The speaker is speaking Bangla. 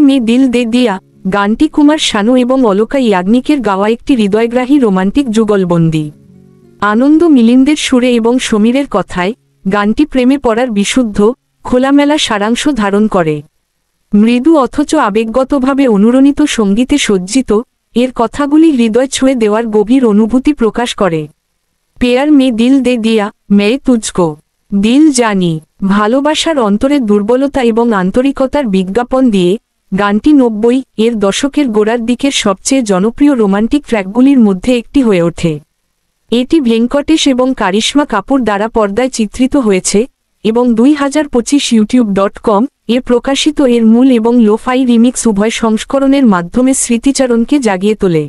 মে দিল দে দিয়া গানটি কুমার শানু এবং অলকা ইয়াগনিকের গাওয়া একটি হৃদয়গ্রাহী রোমান্টিক যুগলবন্দি। আনন্দ মিলিন্দের সুরে এবং সমীরের কথায় গানটি প্রেমে পড়ার বিশুদ্ধ খোলামেলা সারাংশ ধারণ করে। মৃদু অথচ আবেগগতভাবে অনুরণিত সঙ্গীতে সজ্জিত এর কথাগুলি হৃদয় ছুঁয়ে দেওয়ার গভীর অনুভূতি প্রকাশ করে। পেয়ার মে দিল দে দিয়া মে তুজকো দিল জানি ভালোবাসার অন্তরের দুর্বলতা এবং আন্তরিকতার বিজ্ঞাপন দিয়ে গানটি 90 এর দশকের গোড়ার দিকের সবচেয়ে জনপ্রিয় রোমান্টিক ট্র্যাকগুলির মধ্যে একটি হয়ে ওঠে। এটি ভেঙ্কটেশ এবং কারিশমা কাপুর দ্বারা পর্দায় চিত্রিত হয়েছে এবং 2025 youtube.com এ প্রকাশিত এর মূল এবং লো-ফাই রিমিক্স উভয় সংস্করণের মাধ্যমে স্মৃতিচারণকে জাগিয়ে তোলে।